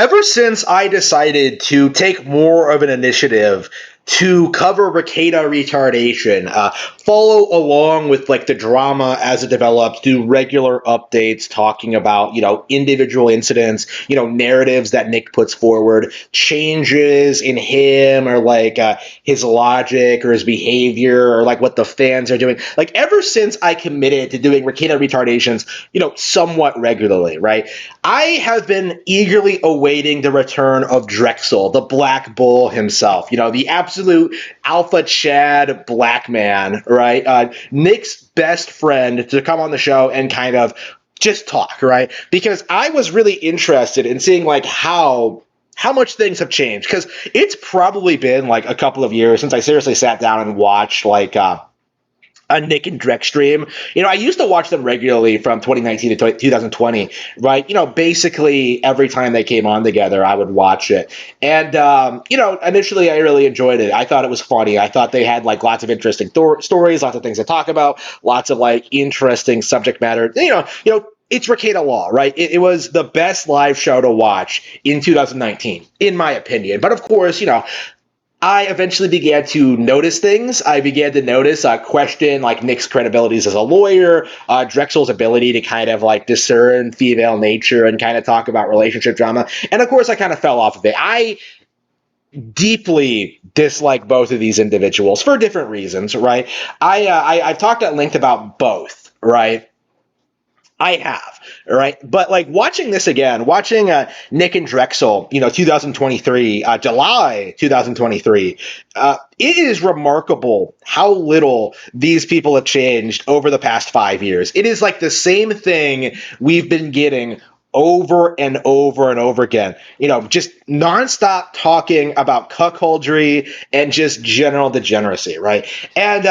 Ever since I decided to take more of an initiative to cover Rekieta retardation, follow along with like the drama as it develops, do regular updates talking about, individual incidents, narratives that Nick puts forward, changes in him or like his logic or his behavior or like what the fans are doing. Like ever since I committed to doing Rekieta retardations, somewhat regularly, right? I have been eagerly awaiting the return of Drexel, the Black Bull himself, the absolute alpha Chad black man, right? Nick's best friend to come on the show and kind of just talk, right? Because I was really interested in seeing like how much things have changed, because it's probably been like a couple of years since I seriously sat down and watched like a Nick and Drex stream. I used to watch them regularly from 2019 to 2020, right? Basically every time they came on together, I would watch it. And, initially I really enjoyed it. I thought it was funny. I thought they had like lots of interesting stories, lots of things to talk about, lots of like interesting subject matter. It's Rekieta Law, right? It was the best live show to watch in 2019, in my opinion. But of course, I eventually began to notice things. I began to notice, question like Nick's credibilities as a lawyer, Drexel's ability to kind of like discern female nature and kind of talk about relationship drama. And of course, I kind of fell off of it. I deeply dislike both of these individuals for different reasons, right? I've talked at length about both, right? I have, right? But like watching this again, watching Nick and Drexel, 2023, July 2023, it is remarkable how little these people have changed over the past 5 years. It is like the same thing we've been getting over and over and over again. Just nonstop talking about cuckoldry and just general degeneracy, right? And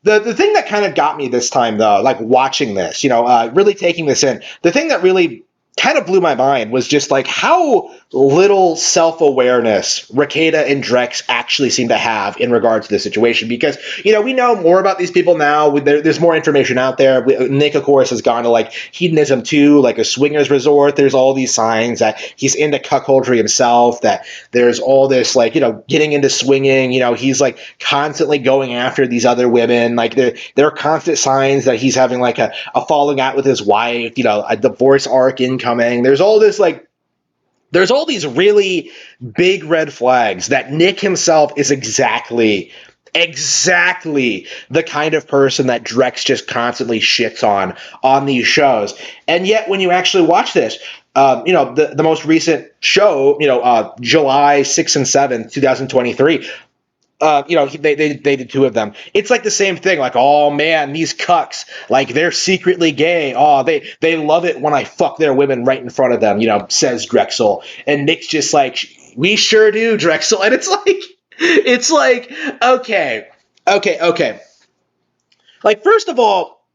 the thing that kind of got me this time, though, like watching this, really taking this in, the thing that really kind of blew my mind was just like how little self-awareness Rekieta and Drex actually seem to have in regards to the situation. Because, we know more about these people now. There's more information out there. Nick, of course, has gone to like hedonism too, like a swingers resort. There's all these signs that he's into cuckoldry himself, that there's all this like, getting into swinging, he's like constantly going after these other women. Like there are constant signs that he's having like a falling out with his wife, a divorce arc incoming. There's all these really big red flags that Nick himself is exactly the kind of person that Drex just constantly shits on these shows. And yet when you actually watch this, the most recent show, July 6th and 7th, 2023, they did two of them. It's like the same thing. Like, oh man, these cucks, like they're secretly gay. Oh, they love it when I fuck their women right in front of them. Says Drexel, and Nick's just like, we sure do, Drexel. And it's like, okay. Like, first of all,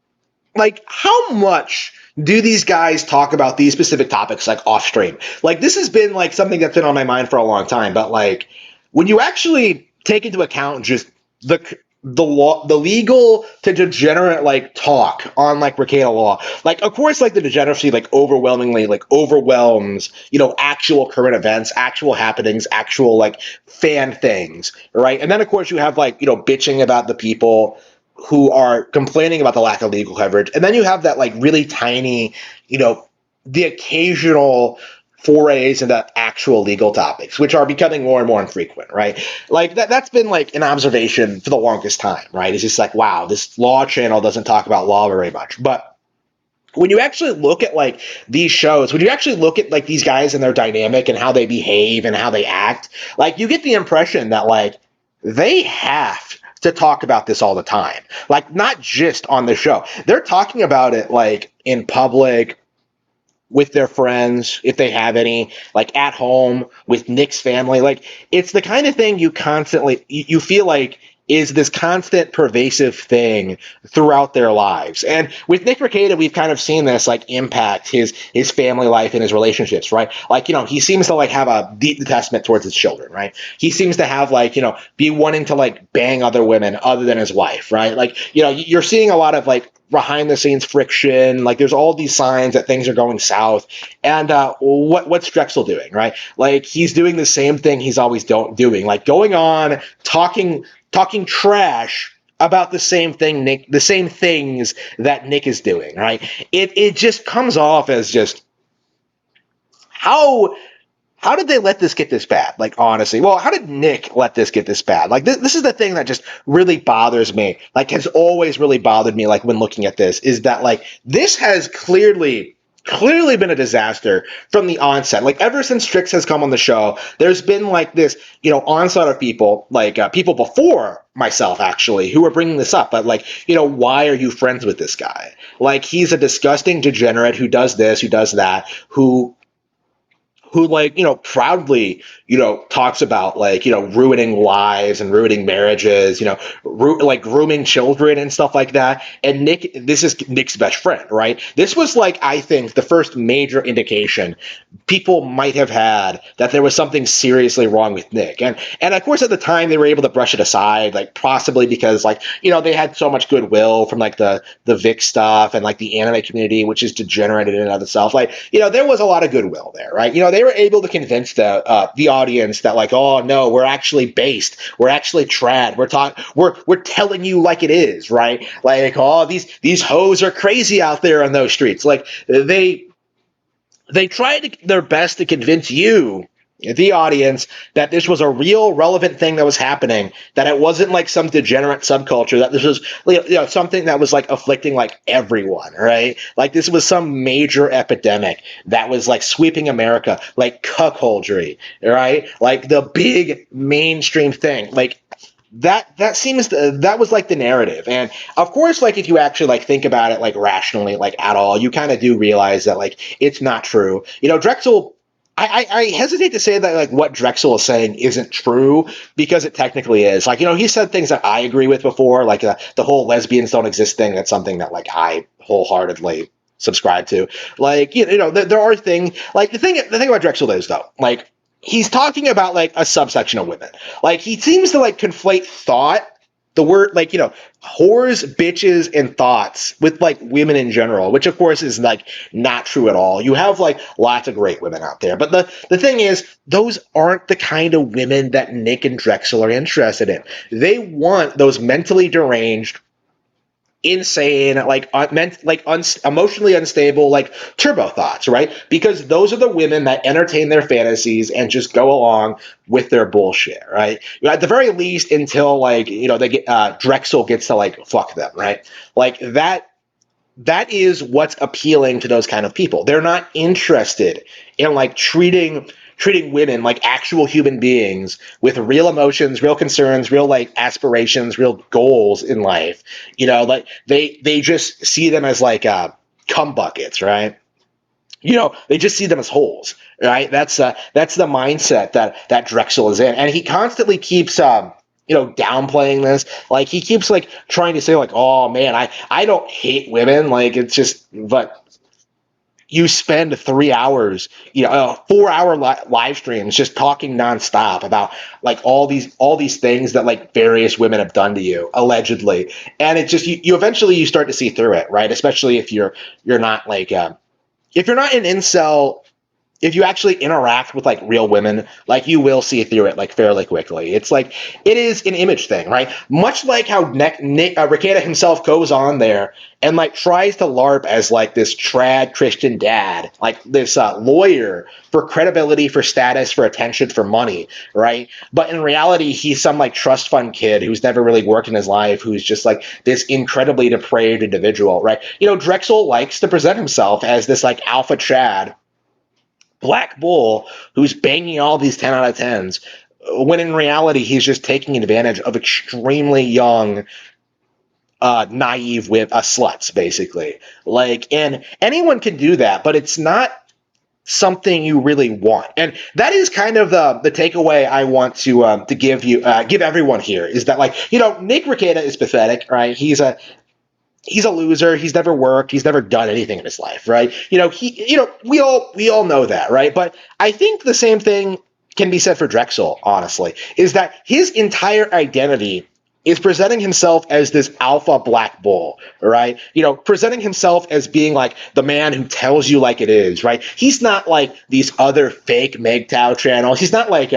like how much do these guys talk about these specific topics like off stream? Like this has been like something that's been on my mind for a long time. But like when you actually take into account just the legal to degenerate like talk on like Rekieta Law, like of course like the degeneracy like overwhelmingly like overwhelms actual current events, actual happenings, actual like fan things, right? And then of course you have like bitching about the people who are complaining about the lack of legal coverage, and then you have that like really tiny the occasional forays into actual legal topics, which are becoming more and more infrequent, right? Like that's been like an observation for the longest time, right? It's just like, wow, this law channel doesn't talk about law very much. But when you actually look at like these shows, when you actually look at like these guys and their dynamic and how they behave and how they act, like you get the impression that like they have to talk about this all the time. Like not just on the show. They're talking about it like in public, with their friends, if they have any, like at home with Nick's family. Like it's the kind of thing you feel like is this constant pervasive thing throughout their lives. And with Nick Rekieta, we've kind of seen this like impact his family life and his relationships, right? Like, he seems to like have a deep detachment towards his children, right? He seems to have like, be wanting to like bang other women other than his wife, right? Like, you're seeing a lot of like behind the scenes friction. Like there's all these signs that things are going south. And what's Drexel doing, right? Like he's doing the same thing he's always doing, like going on talking trash about the same things that Nick is doing, right? It just comes off as just how how did they let this get this bad? Like, honestly, well, how did Nick let this get this bad? Like, this is the thing that just really bothers me. Like, has always really bothered me. Like, when looking at this, is that like this has clearly been a disaster from the onset. Like, ever since Strix has come on the show, there's been like this, onslaught of people, like people before myself actually, who are bringing this up. But like, why are you friends with this guy? Like, he's a disgusting degenerate who does this, who does that, who like proudly talks about like ruining lives and ruining marriages, like grooming children and stuff like that. And this is Nick's best friend, right? This was like, I think, the first major indication people might have had that there was something seriously wrong with Nick. And of course at the time they were able to brush it aside, like possibly because like they had so much goodwill from like the Vic stuff and like the anime community, which is degenerated in and of itself. Like there was a lot of goodwill there, right? They were able to convince the audience that like, oh no, we're actually based, we're actually trad, we're telling you like it is, right? Like, oh, these hoes are crazy out there on those streets. Like they tried their best to convince you, the audience, that this was a real relevant thing that was happening, that it wasn't like some degenerate subculture, that this was something that was like afflicting like everyone, right? Like this was some major epidemic that was like sweeping America, like cuckoldry, right? Like the big mainstream thing. Like that was like the narrative. And of course, like if you actually like think about it like rationally, like at all, you kind of do realize that like it's not true. Drexel, I hesitate to say that like what Drexel is saying isn't true, because it technically is. Like he said things that I agree with before, like the whole lesbians don't exist thing. That's something that like I wholeheartedly subscribe to. Like there are things like the thing about Drexel is though, like he's talking about like a subsection of women. Like he seems to like conflate thought, the word like whores, bitches, and thoughts with like women in general, which of course is like not true at all. You have like lots of great women out there, but the thing is, those aren't the kind of women that Nick and Drexel are interested in. They want those mentally deranged, insane, like emotionally unstable, like turbo thoughts, right? Because those are the women that entertain their fantasies and just go along with their bullshit, right? At the very least, until like they get Drexel gets to like fuck them, right? Like that is what's appealing to those kind of people. They're not interested in like treating women like actual human beings with real emotions, real concerns, real like aspirations, real goals in life. Like they just see them as like cum buckets, right? They just see them as holes, right? That's the mindset that Drexel is in, and he constantly keeps downplaying this. Like he keeps like trying to say like, oh man, I don't hate women. Like it's just, but you spend 3 hours, 4 hour live streams just talking nonstop about like all these things that like various women have done to you allegedly, and it just you eventually you start to see through it, right? Especially if you're not like if you're not an incel, if you actually interact with like real women, like you will see through it like fairly quickly. It's like it is an image thing, right? Much like how Rekieta himself goes on there and like tries to LARP as like this trad Christian dad, like this lawyer for credibility, for status, for attention, for money, right? But in reality, he's some like trust fund kid who's never really worked in his life, who's just like this incredibly depraved individual, right? Drexel likes to present himself as this like alpha Chad Black Bull who's banging all these 10 out of 10s, when in reality he's just taking advantage of extremely young, naive with sluts, basically. Like, and anyone can do that, but it's not something you really want. And that is kind of the takeaway I want to give everyone here, is that like Nick Rekieta is pathetic, right? He's a loser. He's never worked. He's never done anything in his life, right? We all know that, right? But I think the same thing can be said for Drexel, honestly, is that his entire identity is presenting himself as this alpha black bull, right? Presenting himself as being like the man who tells you like it is, right? He's not like these other fake MGTOW channels. He's not like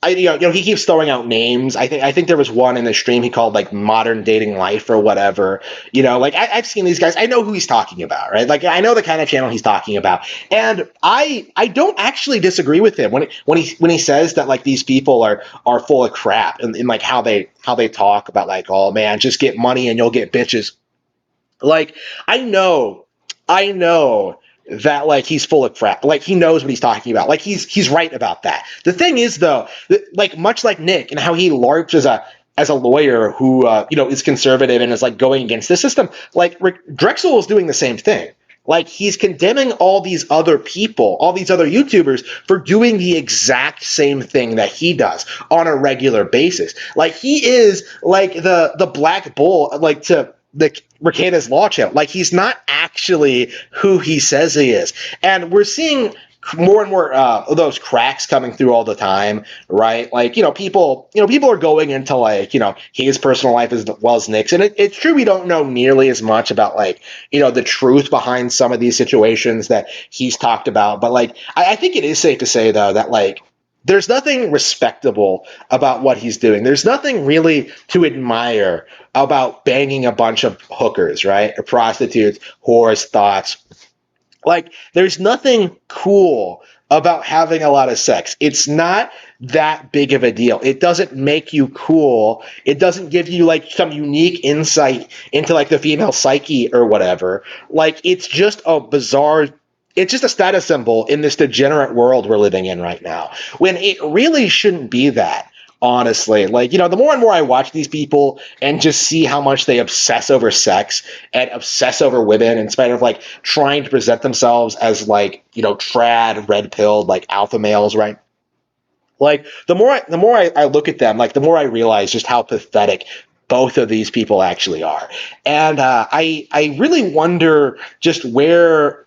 he keeps throwing out names. I think there was one in the stream he called like Modern Dating Life or whatever. I've seen these guys. I know who he's talking about, right? Like I know the kind of channel he's talking about, and I don't actually disagree with him when he says that like these people are full of crap in like how they talk about like, oh man, just get money and you'll get bitches. Like I know that like he's full of crap. Like he knows what he's talking about. Like he's right about that. The thing is though, like much like Nick and how he larps as a lawyer who is conservative and is like going against the system. Like Drexel is doing the same thing. Like he's condemning all these other people, all these other YouTubers for doing the exact same thing that he does on a regular basis. Like he is like the black bull, like to the Rekieta's law channel. Like he's not actually who he says he is, and we're seeing more and more of those cracks coming through all the time, right? Like people are going into like his personal life as well as Nick's, and it's true we don't know nearly as much about like the truth behind some of these situations that he's talked about, but like I think it is safe to say though that like there's nothing respectable about what he's doing. There's nothing really to admire about banging a bunch of hookers, right? Or prostitutes, whores, thoughts. Like, there's nothing cool about having a lot of sex. It's not that big of a deal. It doesn't make you cool. It doesn't give you like some unique insight into like the female psyche or whatever. Like, it's just a status symbol in this degenerate world we're living in right now, when it really shouldn't be that. Honestly, like, the more and more I watch these people and just see how much they obsess over sex and obsess over women in spite of like trying to present themselves as like, trad, red pilled, like alpha males, right? Like the more I look at them, like the more I realize just how pathetic both of these people actually are. And I really wonder just where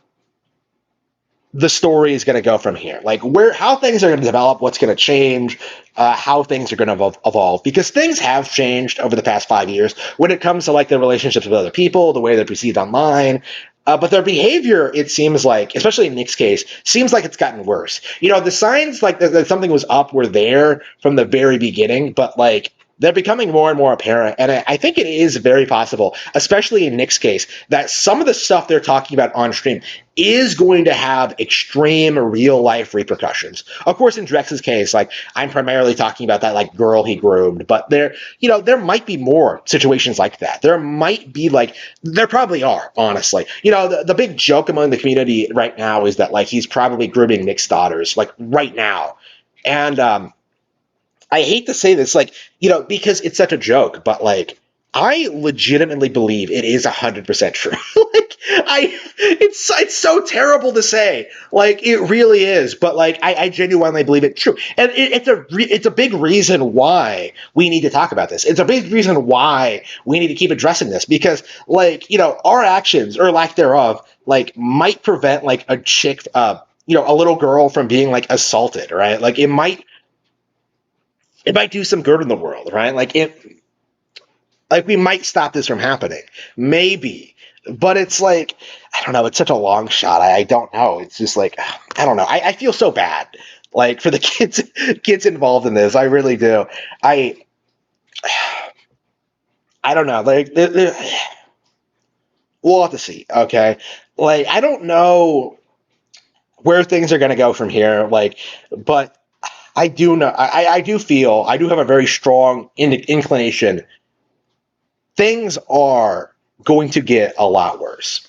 the story is going to go from here, like how things are going to develop, what's going to change, how things are going to evolve, because things have changed over the past 5 years when it comes to like their relationships with other people, the way they're perceived online. But their behavior, it seems like, especially in Nick's case, seems like it's gotten worse. The signs like that something was up were there from the very beginning, but like they're becoming more and more apparent. And I think it is very possible, especially in Nick's case, that some of the stuff they're talking about on stream is going to have extreme real life repercussions. Of course, in Drex's case, like I'm primarily talking about that like girl he groomed, but there might be more situations like that. There might be like, there probably are, honestly. The big joke among the community right now is that like he's probably grooming Nick's daughters, like right now. And I hate to say this, like, because it's such a joke, but like, I legitimately believe it is 100% true. Like, it's so terrible to say, like, it really is, but like, I genuinely believe it's true, and it's a big reason why we need to talk about this. It's a big reason why we need to keep addressing this, because like, our actions or lack thereof, like, might prevent like a chick, a little girl from being like assaulted, right? Like, it might do some good in the world, right? Like we might stop this from happening, maybe. But it's like, I don't know. It's such a long shot. I don't know. It's just like, I don't know. I feel so bad, like for the kids involved in this. I really do. I I don't know. Like we'll have to see. Okay, like I don't know where things are going to go from here. Like, but I do know. I do feel. I do have a very strong inclination things are going to get a lot worse.